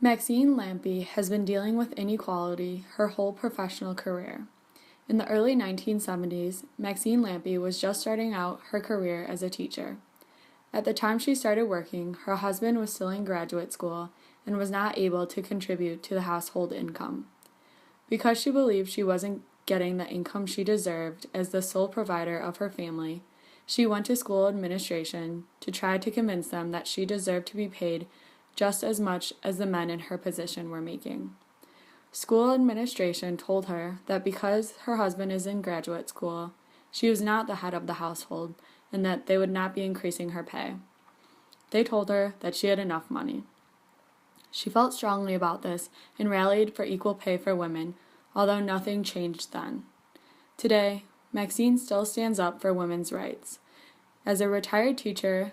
Maxine Lampy has been dealing with inequality her whole professional career. In the early 1970s, Maxine Lampy was just starting out her career as a teacher. At the time she started working, her husband was still in graduate school and was not able to contribute to the household income. Because she believed she wasn't getting the income she deserved as the sole provider of her family, she went to school administration to try to convince them that she deserved to be paid just as much as the men in her position were making. School administration told her that because her husband is in graduate school, she was not the head of the household and that they would not be increasing her pay. They told her that she had enough money. She felt strongly about this and rallied for equal pay for women, although nothing changed then. Today, Maxine still stands up for women's rights. As a retired teacher,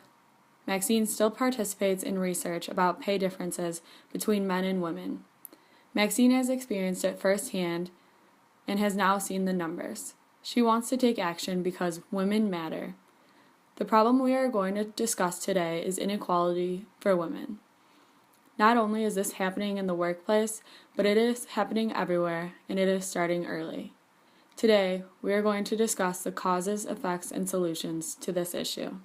Maxine still participates in research about pay differences between men and women. Maxine has experienced it firsthand and has now seen the numbers. She wants to take action because women matter. The problem we are going to discuss today is inequality for women. Not only is this happening in the workplace, but it is happening everywhere, and it is starting early. Today, we are going to discuss the causes, effects, and solutions to this issue.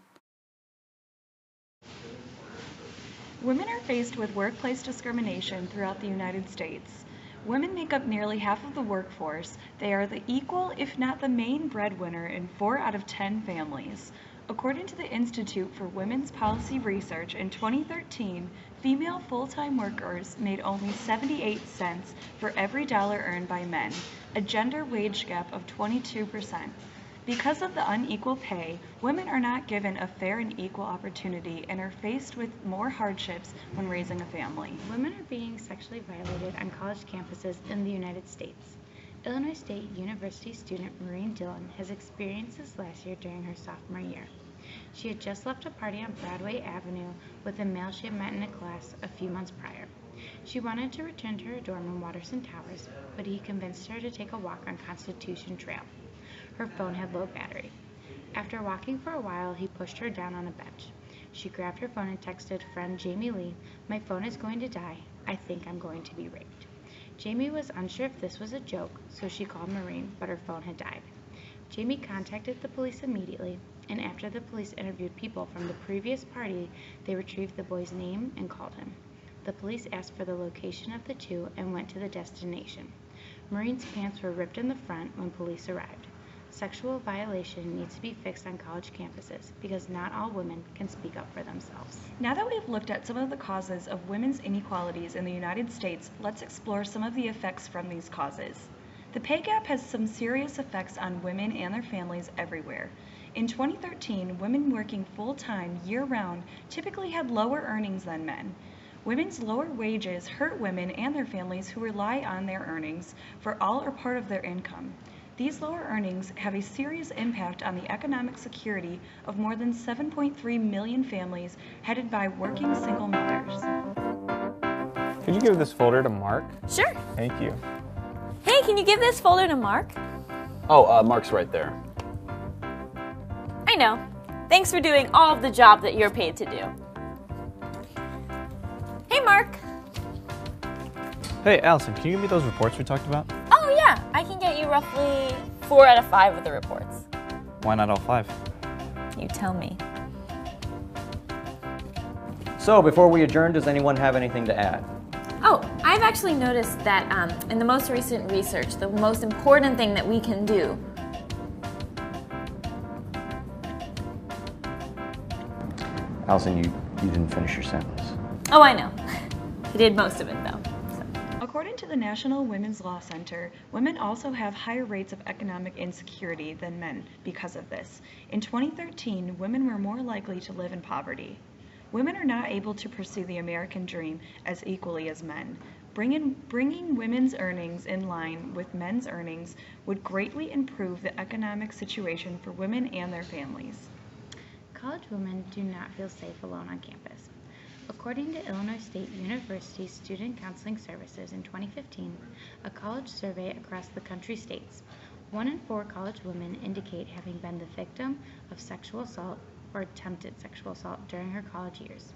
Women are faced with workplace discrimination throughout the United States. Women make up nearly half of the workforce. They are the equal, if not the main breadwinner in 4 out of 10 families. According to the Institute for Women's Policy Research, in 2013, female full-time workers made only 78 cents for every dollar earned by men, a gender wage gap of 22%. Because of the unequal pay, women are not given a fair and equal opportunity and are faced with more hardships when raising a family. Women are being sexually violated on college campuses in the United States. Illinois State University student Maureen Dillon has experienced this last year during her sophomore year. She had just left a party on Broadway Avenue with a male she had met in a class a few months prior. She wanted to return to her dorm in Watterson Towers, but he convinced her to take a walk on Constitution Trail. Her phone had low battery. After walking for a while, he pushed her down on a bench. She grabbed her phone and texted friend Jamie Lee, "My phone is going to die. I think I'm going to be raped." Jamie was unsure if this was a joke, so she called Maureen, but her phone had died. Jamie contacted the police immediately, and after the police interviewed people from the previous party, they retrieved the boy's name and called him. The police asked for the location of the two and went to the destination. Maureen's pants were ripped in the front when police arrived. Sexual violation needs to be fixed on college campuses because not all women can speak up for themselves. Now that we've looked at some of the causes of women's inequalities in the United States, let's explore some of the effects from these causes. The pay gap has some serious effects on women and their families everywhere. In 2013, women working full-time, year-round, typically had lower earnings than men. Women's lower wages hurt women and their families who rely on their earnings for all or part of their income. These lower earnings have a serious impact on the economic security of more than 7.3 million families headed by working single mothers. Could you give this folder to Mark? Sure. Thank you. Hey, can you give this folder to Mark? Oh, Mark's right there. I know. Thanks for doing all of the job that you're paid to do. Hey, Mark. Hey, Allison, can you give me those reports we talked about? Oh, yeah. I can get you roughly 4 out of 5 of the reports. Why not all 5? You tell me. So, before we adjourn, does anyone have anything to add? Oh, I've actually noticed that in the most recent research, the most important thing that we can do. Allison, you didn't finish your sentence. Oh, I know. I did most of it, though. According to the National Women's Law Center, women also have higher rates of economic insecurity than men because of this. In 2013, women were more likely to live in poverty. Women are not able to pursue the American dream as equally as men. Bringing women's earnings in line with men's earnings would greatly improve the economic situation for women and their families. College women do not feel safe alone on campus. According to Illinois State University Student Counseling Services in 2015, a college survey across the country states 1 in 4 college women indicate having been the victim of sexual assault or attempted sexual assault during her college years.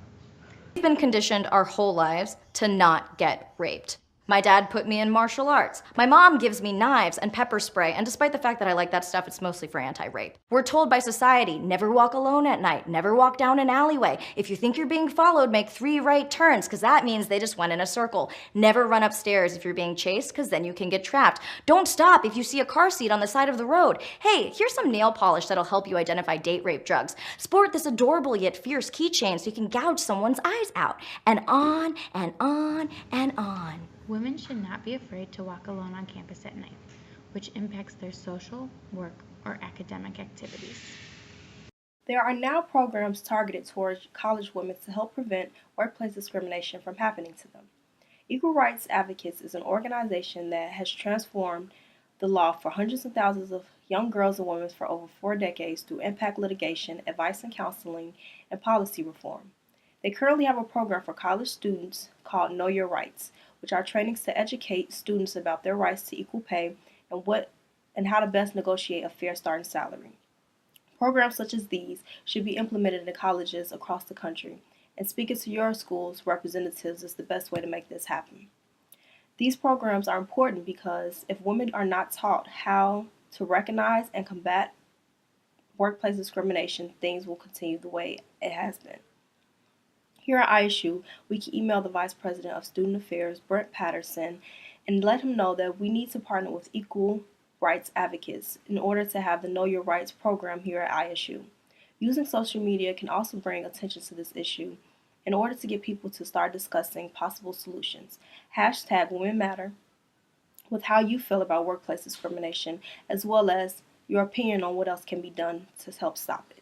We've been conditioned our whole lives to not get raped. My dad put me in martial arts. My mom gives me knives and pepper spray, and despite the fact that I like that stuff, it's mostly for anti-rape. We're told by society, never walk alone at night, never walk down an alleyway. If you think you're being followed, make 3 right turns, because that means they just went in a circle. Never run upstairs if you're being chased, because then you can get trapped. Don't stop if you see a car seat on the side of the road. Hey, here's some nail polish that'll help you identify date rape drugs. Sport this adorable yet fierce keychain so you can gouge someone's eyes out. And on and on and on. Women should not be afraid to walk alone on campus at night, which impacts their social, work, or academic activities. There are now programs targeted towards college women to help prevent workplace discrimination from happening to them. Equal Rights Advocates is an organization that has transformed the law for hundreds of thousands of young girls and women for over 4 decades through impact litigation, advice and counseling, and policy reform. They currently have a program for college students called Know Your Rights, which are trainings to educate students about their rights to equal pay and how to best negotiate a fair starting salary. Programs such as these should be implemented in colleges across the country, and speaking to your school's representatives is the best way to make this happen. These programs are important because if women are not taught how to recognize and combat workplace discrimination, things will continue the way it has been. Here at ISU, we can email the Vice President of Student Affairs, Brent Patterson, and let him know that we need to partner with Equal Rights Advocates in order to have the Know Your Rights program here at ISU. Using social media can also bring attention to this issue in order to get people to start discussing possible solutions. Hashtag Women Matter with how you feel about workplace discrimination, as well as your opinion on what else can be done to help stop it.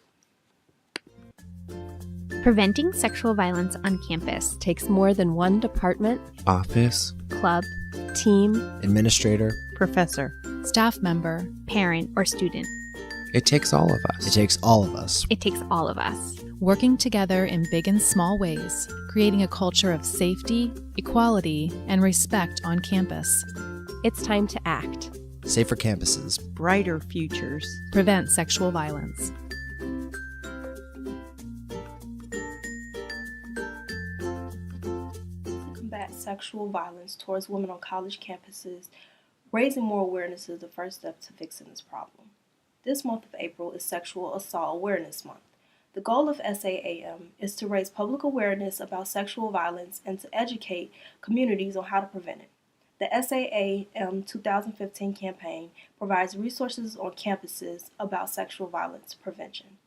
Preventing sexual violence on campus takes more than one department, office, club, team, administrator, professor, staff member, parent, or student. It takes all of us. It takes all of us. It takes all of us. Working together in big and small ways, creating a culture of safety, equality, and respect on campus. It's time to act. Safer campuses. Brighter futures. Prevent sexual violence. Sexual violence towards women on college campuses, raising more awareness is the first step to fixing this problem. This month of April is Sexual Assault Awareness Month. The goal of SAAM is to raise public awareness about sexual violence and to educate communities on how to prevent it. The SAAM 2015 campaign provides resources on campuses about sexual violence prevention.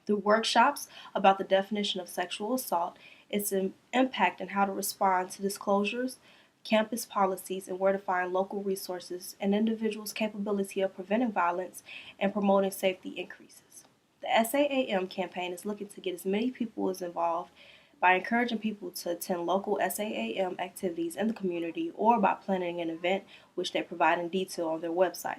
Through workshops about the definition of sexual assault, its impact and how to respond to disclosures, campus policies, and where to find local resources, and individuals' capability of preventing violence and promoting safety increases. The SAAM campaign is looking to get as many people as involved by encouraging people to attend local SAAM activities in the community or by planning an event which they provide in detail on their website.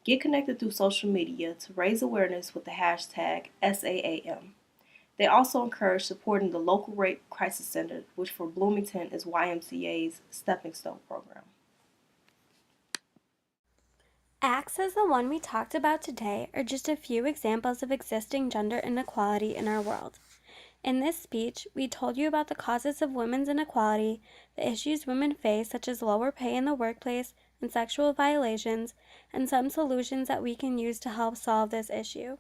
Get connected through social media to raise awareness with the hashtag SAAM. They also encourage supporting the local Rape Crisis Center, which for Bloomington is YMCA's Stepping Stone program. Acts as the one we talked about today are just a few examples of existing gender inequality in our world. In this speech, we told you about the causes of women's inequality, the issues women face such as lower pay in the workplace and sexual violations, and some solutions that we can use to help solve this issue.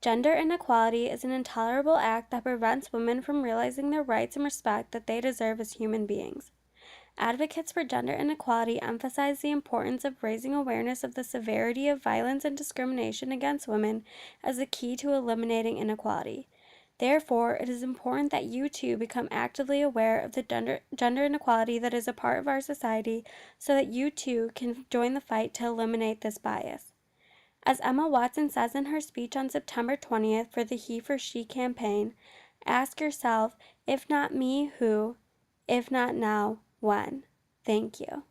Gender inequality is an intolerable act that prevents women from realizing their rights and respect that they deserve as human beings. Advocates for gender inequality emphasize the importance of raising awareness of the severity of violence and discrimination against women as a key to eliminating inequality. Therefore, it is important that you too become actively aware of the gender inequality that is a part of our society so that you too can join the fight to eliminate this bias. As Emma Watson says in her speech on September 20th for the He for She campaign, ask yourself, if not me, who? If not now, when? Thank you.